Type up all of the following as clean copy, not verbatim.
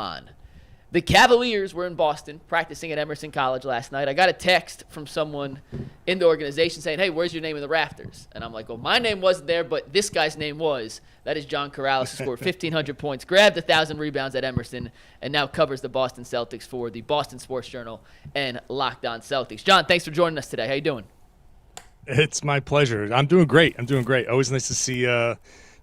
on. The Cavaliers were in Boston practicing at Emerson College last night. I got a text from someone in the organization saying, hey, where's your name in the rafters? And I'm like, well, my name wasn't there, but this guy's name was. That is John Karalis, who scored 1,500 points, grabbed 1,000 rebounds at Emerson, and now covers the Boston Celtics for the Boston Sports Journal and Locked On Celtics. John, thanks for joining us today. How you doing? It's my pleasure. I'm doing great. Always nice to see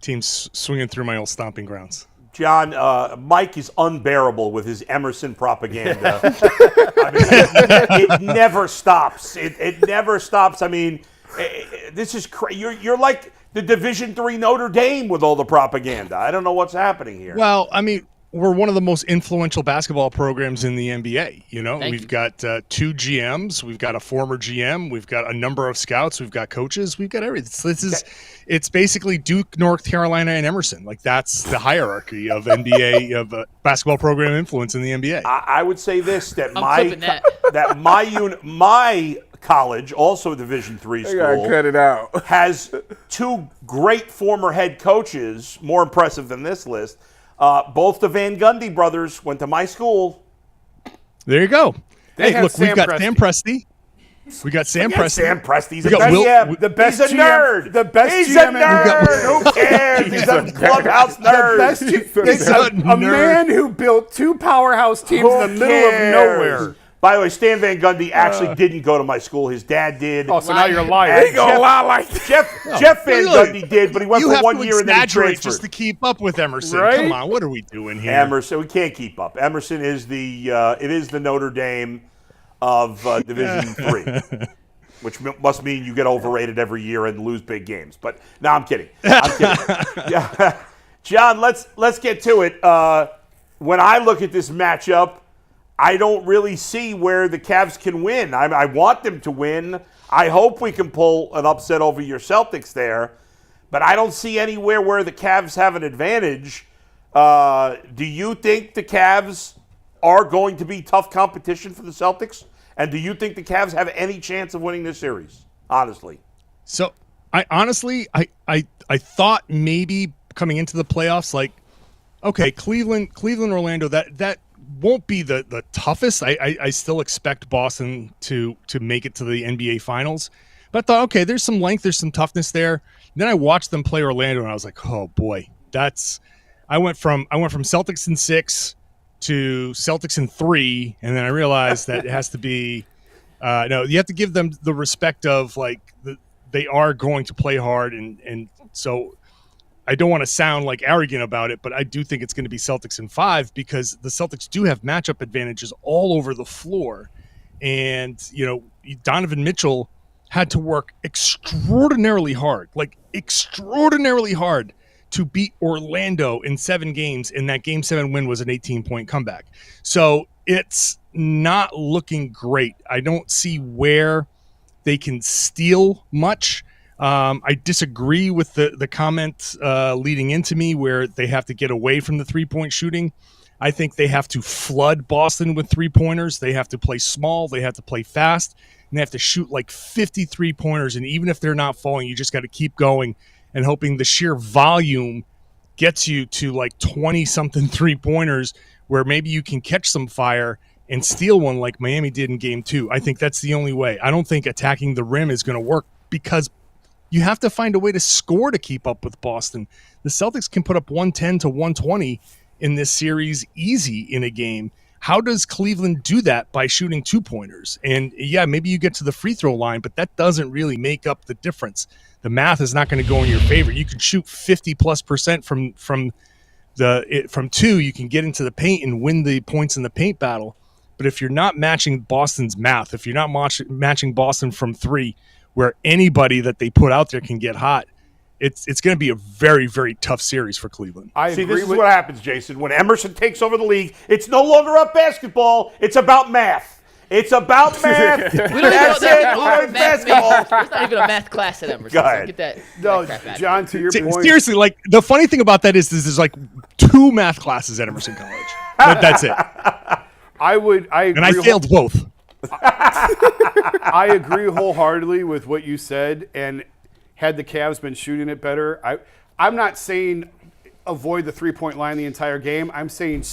teams swinging through my old stomping grounds. John, Mike is unbearable with his Emerson propaganda. I mean, it never stops. It never stops. I mean, this is crazy. You're like the Division III Notre Dame with all the propaganda. I don't know what's happening here. Well, I mean, we're one of the most influential basketball programs in the NBA. We've got two GMs, we've got a former GM, we've got a number of scouts, we've got coaches, we've got everything. It's basically Duke, North Carolina, and Emerson. Like, that's the hierarchy of NBA of basketball program influence in the NBA. I would say this: that my college, also a Division III school, cut it out. has two great former head coaches. More impressive than this list. Both the Van Gundy brothers went to my school. There you go. We've got Sam Presti. We got Sam Presti. Sam Presti's the best. He's a nerd. The best He's GM a nerd. Who cares? He's a clubhouse nerd. A man who built two powerhouse teams in the middle of nowhere. By the way, Stan Van Gundy actually didn't go to my school. His dad did. Oh, so now you're lying. He gonna lie like that. Jeff Van Gundy did, but he went for 1 year and then he transferred. Just to keep up with Emerson. Right? Come on, what are we doing here? Emerson, we can't keep up. Emerson is the Notre Dame of Division III, which must mean you get overrated every year and lose big games. But no, I'm kidding. Yeah. John, let's get to it. When I look at this matchup, I don't really see where the Cavs can win. I want them to win. I hope we can pull an upset over your Celtics there, but I don't see anywhere where the Cavs have an advantage. Do you think the Cavs are going to be tough competition for the Celtics? And do you think the Cavs have any chance of winning this series, honestly? So, I thought maybe coming into the playoffs, like, okay, Cleveland, Orlando, that won't be the toughest. I still expect Boston to make it to the NBA Finals. But I thought, okay, there's some length, there's some toughness there. Then I watched them play Orlando, and I was like, oh boy, I went from Celtics in 6 to Celtics in 3, and then I realized that it has to be no, you have to give them the respect of, like, they are going to play hard, and so I don't want to sound like arrogant about it, but I do think it's going to be Celtics in 5 because the Celtics do have matchup advantages all over the floor. And, Donovan Mitchell had to work extraordinarily hard to beat Orlando in 7 games. And that Game 7 win was an 18-point comeback. So it's not looking great. I don't see where they can steal much. I disagree with the comment leading into me where they have to get away from the three-point shooting. I think they have to flood Boston with three-pointers. They have to play small. They have to play fast. And they have to shoot like 50 three-pointers. And even if they're not falling, you just got to keep going and hoping the sheer volume gets you to like 20-something three-pointers where maybe you can catch some fire and steal one like Miami did in Game 2. I think that's the only way. I don't think attacking the rim is going to work because you have to find a way to score to keep up with Boston. The Celtics can put up 110 to 120 in this series easy in a game. How does Cleveland do that? By shooting two-pointers? And yeah, maybe you get to the free throw line, but that doesn't really make up the difference. The math is not going to go in your favor. You can shoot 50+% from 2. You can get into the paint and win the points in the paint battle. But if you're not matching Boston's math, if you're not matching Boston from 3, where anybody that they put out there can get hot, it's going to be a very, very tough series for Cleveland. This is what happens, Jason. When Emerson takes over the league, it's no longer about basketball. It's about math. It's about math. We don't even basketball. There's not even a math class at Emerson. Go ahead. So get that. No, John, to your point. Seriously, like, the funny thing about that is there's like 2 math classes at Emerson College. That's it. I agree. And I failed both. I agree wholeheartedly with what you said, and had the Cavs been shooting it better, I'm not saying avoid the three-point line the entire game. I'm saying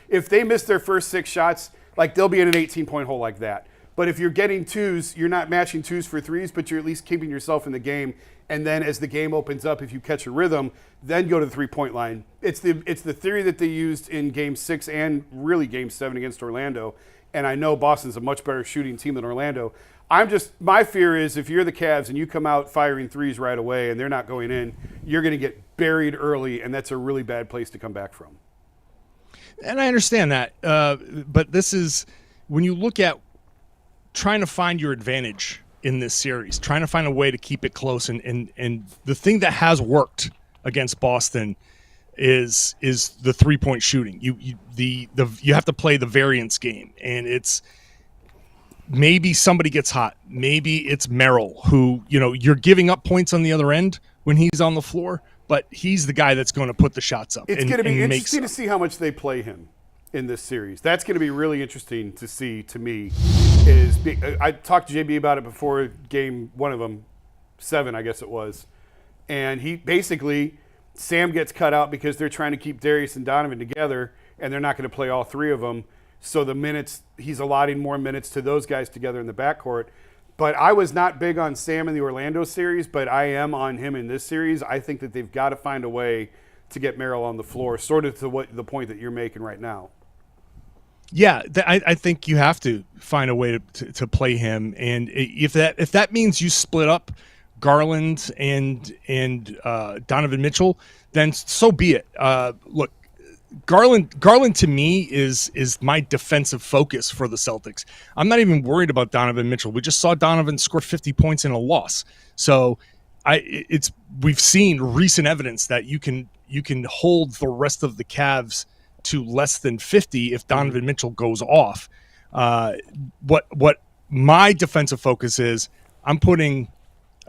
if they miss their first 6 shots, like they'll be in an 18-point hole like that. But if you're getting twos, you're not matching twos for threes, but you're at least keeping yourself in the game. And then as the game opens up, if you catch a rhythm, then go to the three-point line. It's the theory that they used in Game 6 and really Game 7 against Orlando. And I know Boston's a much better shooting team than Orlando. My fear is if you're the Cavs and you come out firing threes right away and they're not going in, you're going to get buried early, and that's a really bad place to come back from. And I understand that. But this is when you look at trying to find your advantage in this series, trying to find a way to keep it close. And the thing that has worked against Boston is the 3-point shooting. You have to play the variance game, and it's maybe somebody gets hot. Maybe it's Merrill who, you're giving up points on the other end when he's on the floor, but he's the guy that's going to put the shots up. It's going to be interesting to see how much they play him in this series. That's going to be really interesting to see, to me. I talked to JB about it before game one of them, 7, I guess it was. And he basically, Sam gets cut out because they're trying to keep Darius and Donovan together, and they're not going to play all 3 of them. So the minutes, he's allotting more minutes to those guys together in the backcourt. But I was not big on Sam in the Orlando series, but I am on him in this series. I think that they've got to find a way to get Merrill on the floor, sort of to the point that you're making right now. Yeah, I think you have to find a way to play him, and if that means you split up Garland and Donovan Mitchell, then so be it. Look, Garland to me is my defensive focus for the Celtics. I'm not even worried about Donovan Mitchell. We just saw Donovan score 50 points in a loss, so we've seen recent evidence that you can hold the rest of the Cavs to less than 50 if Donovan Mitchell goes off. What my defensive focus is, I'm putting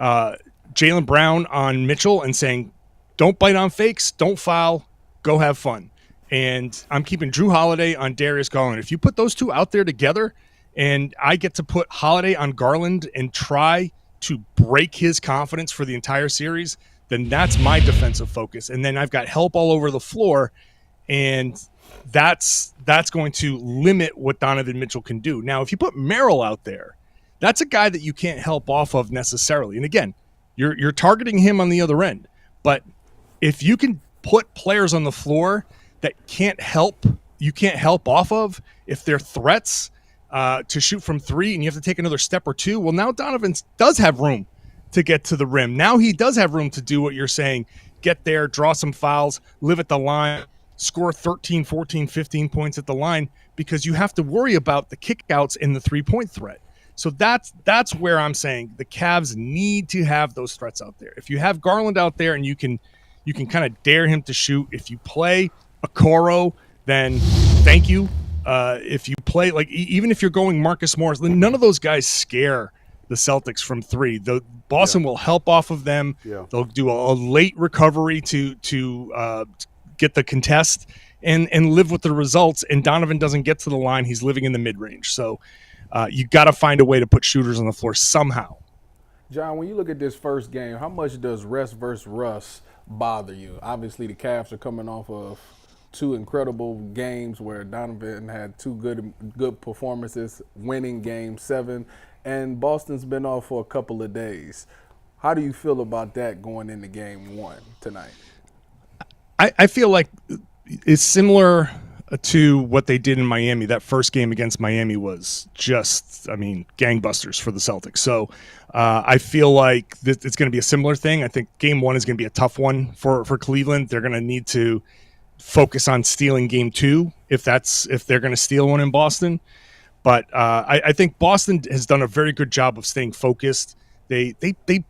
Jaylen Brown on Mitchell and saying, don't bite on fakes, don't foul, go have fun. And I'm keeping Drew Holiday on Darius Garland. If you put those two out there together and I get to put Holiday on Garland and try to break his confidence for the entire series, then that's my defensive focus. And then I've got help all over the floor, and that's going to limit what Donovan Mitchell can do. Now, if you put Merrill out there, that's a guy that you can't help off of necessarily. And again, you're targeting him on the other end. But if you can put players on the floor that you can't help off of, if they're threats to shoot from 3 and you have to take another step or 2, well, now Donovan does have room to get to the rim. Now he does have room to do what you're saying, get there, draw some fouls, live at the line, score 13, 14, 15 points at the line, because you have to worry about the kickouts and the 3-point threat. So that's where I'm saying the Cavs need to have those threats out there. If you have Garland out there and you can kind of dare him to shoot, if you play Okoro, then thank you. If you play, like, even if you're going Marcus Morris, none of those guys scare the Celtics from 3. Boston will help off of them. Yeah. They'll do a late recovery to get the contest and live with the results. And Donovan doesn't get to the line. He's living in the mid-range. So you got to find a way to put shooters on the floor somehow. John, when you look at this first game, how much does rest versus rust bother you? Obviously, the Cavs are coming off of 2 incredible games where Donovan had 2 good performances, winning Game 7, and Boston's been off for a couple of days. How do you feel about that going into Game 1 tonight? I feel like it's similar to what they did in Miami. That first game against Miami was just, gangbusters for the Celtics. So I feel like it's going to be a similar thing. I think Game 1 is going to be a tough one for Cleveland. They're going to need to focus on stealing Game 2 if they're going to steal one in Boston. But I think Boston has done a very good job of staying focused. They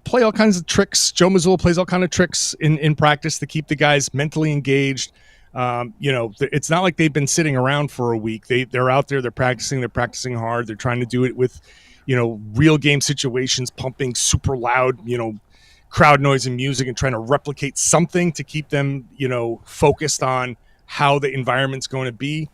play all kinds of tricks. Joe Mazzulla plays all kinds of tricks in practice to keep the guys mentally engaged. It's not like they've been sitting around for a week. They're out there. They're practicing hard. They're trying to do it with, real game situations, pumping super loud, crowd noise and music, and trying to replicate something to keep them, focused on how the environment's going to be.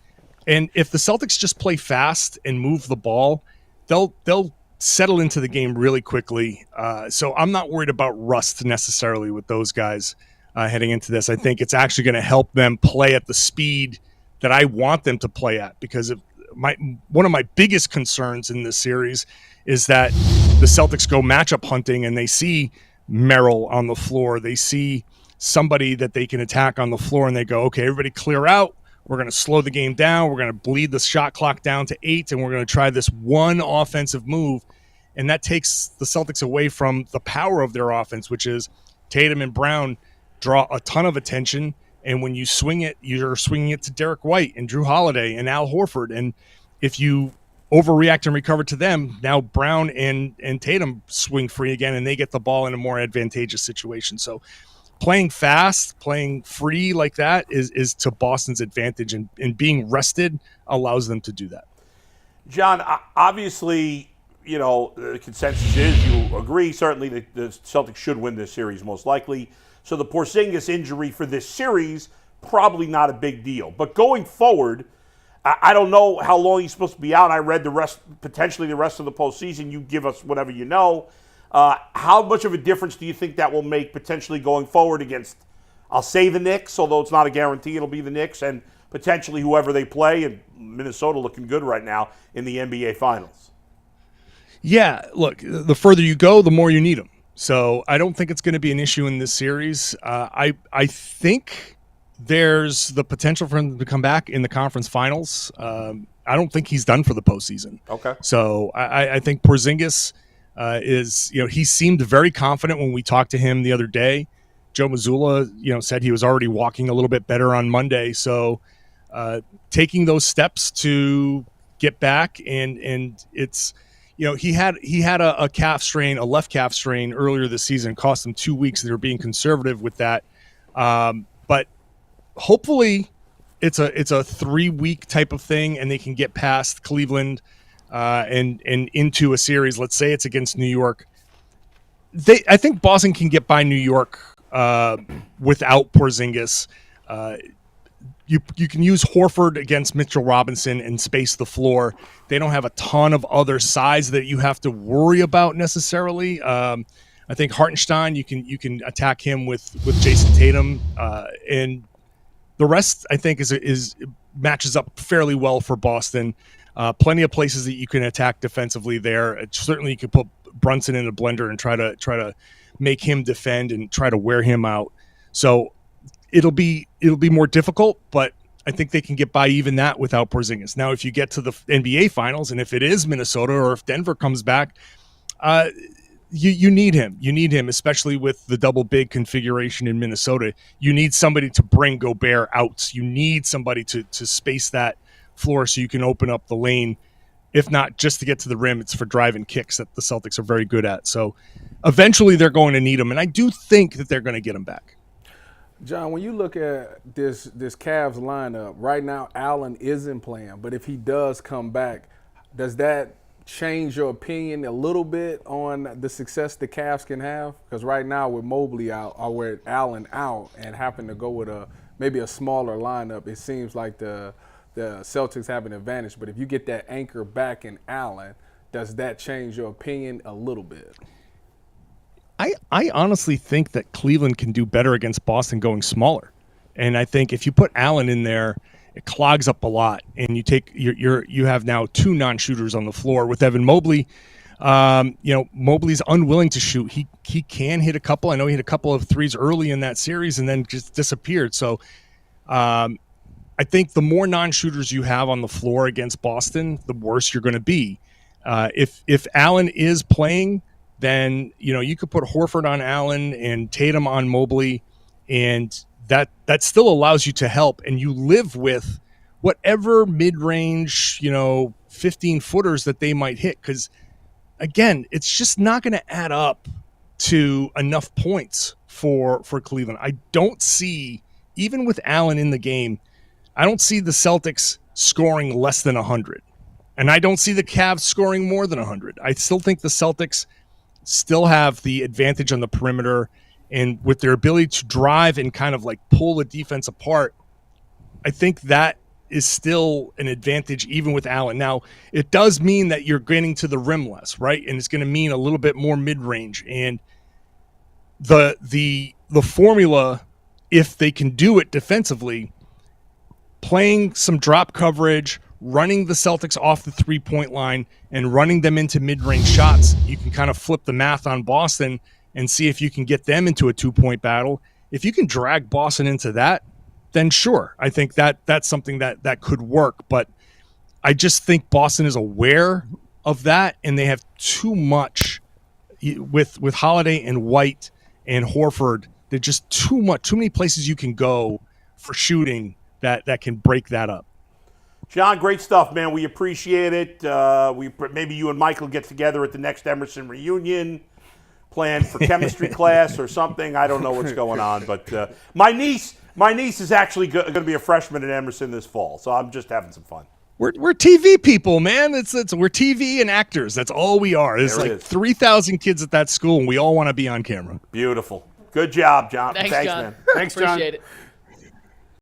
And if the Celtics just play fast and move the ball, they'll settle into the game really quickly. So I'm not worried about rust necessarily with those guys. heading into this. I think it's actually going to help them play at the speed that I want them to play at, because one of my biggest concerns in this series is that the Celtics go matchup hunting and they see Merrill on the floor. They see somebody that they can attack on the floor and they go, okay, everybody clear out. We're going to slow the game down. We're going to bleed the shot clock down to 8, and we're going to try this one offensive move. And that takes the Celtics away from the power of their offense, which is Tatum and Brown draw a ton of attention. And when you swing it, you're swinging it to Derek White and Drew Holiday and Al Horford. And if you overreact and recover to them, now Brown and Tatum swing free again, and they get the ball in a more advantageous situation. So playing fast, playing free like that is to Boston's advantage, and being rested allows them to do that. John, obviously, the consensus is you agree. Certainly the Celtics should win this series most likely. So the Porzingis injury for this series, probably not a big deal. But going forward, I don't know how long he's supposed to be out. I read potentially the rest of the postseason. You give us whatever you know. How much of a difference do you think that will make potentially going forward against, I'll say the Knicks, although it's not a guarantee it'll be the Knicks, and potentially whoever they play, and Minnesota looking good right now in the NBA Finals? Yeah, look, the further you go, the more you need them. So I don't think it's going to be an issue in this series. I think there's the potential for him to come back in the conference finals. I don't think he's done for the postseason. Okay. So I think Porzingis is, he seemed very confident when we talked to him the other day. Joe Mazzulla, said he was already walking a little bit better on Monday. So taking those steps to get back, and it's, he had a calf strain, a left calf strain earlier this season, cost him 2 weeks. They were being conservative with that. But hopefully it's a 3-week type of thing, and they can get past Cleveland and into a series. Let's say it's against New York. I think Boston can get by New York without Porzingis. You can use Horford against Mitchell Robinson and space the floor. They don't have a ton of other size that you have to worry about necessarily. I think Hartenstein, you can attack him with Jason Tatum, and the rest I think is matches up fairly well for Boston. Plenty of places that you can attack defensively there. Certainly, you can put Brunson in a blender and try to make him defend and try to wear him out. So it'll be more difficult, but I think they can get by even that without Porzingis. Now, if you get to the NBA Finals, and if it is Minnesota or if Denver comes back, you need him. You need him, especially with the double big configuration in Minnesota. You need somebody to bring Gobert out. You need somebody to space that floor so you can open up the lane. If not just to get to the rim, it's for driving kicks that the Celtics are very good at. So eventually they're going to need him, and I do think that they're going to get him back. John, when you look at this Cavs lineup, right now Allen isn't playing, but if he does come back, does that change your opinion a little bit on the success the Cavs can have? Because right now with Mobley out or with Allen out and happen to go with maybe a smaller lineup, it seems like the Celtics have an advantage. But if you get that anchor back in Allen, does that change your opinion a little bit? I honestly think that Cleveland can do better against Boston going smaller. And I think if you put Allen in there, it clogs up a lot. And you have now 2 non-shooters on the floor with Evan Mobley. Mobley's unwilling to shoot. He can hit a couple. I know he hit a couple of threes early in that series and then just disappeared. So I think the more non-shooters you have on the floor against Boston, the worse you're going to be. If Allen is playing, then you could put Horford on Allen and Tatum on Mobley, and that still allows you to help, and you live with whatever mid-range 15-footers that they might hit, because again, it's just not going to add up to enough points for Cleveland. I don't see, even with Allen in the game, I don't see the Celtics scoring less than 100, and I don't see the Cavs scoring more than 100. I still think the Celtics still have the advantage on the perimeter, and with their ability to drive and kind of like pull the defense apart, I think that is still an advantage even with Allen. Now, it does mean that you're getting to the rim less, right? And it's going to mean a little bit more mid-range. And the formula if they can do it defensively, playing some drop coverage, running the Celtics off the three-point line, and running them into mid-range shots, you can kind of flip the math on Boston and see if you can get them into a two-point battle. If you can drag Boston into that, then sure, I think that's something that could work. But I just think Boston is aware of that, and they have too much with Holiday and White and Horford. There's just too many places you can go for shooting that can break that up. John, great stuff, man. We appreciate it. Maybe you and Michael get together at the next Emerson reunion, plan for chemistry class or something. I don't know what's going on, but my niece is actually going to be a freshman at Emerson this fall, so I'm just having some fun. We're TV people, man. We're TV and actors. That's all we are. There's like 3,000 kids at that school, and we all want to be on camera. Beautiful. Good job, John. Thanks, John. man. Thanks, John. Appreciate it.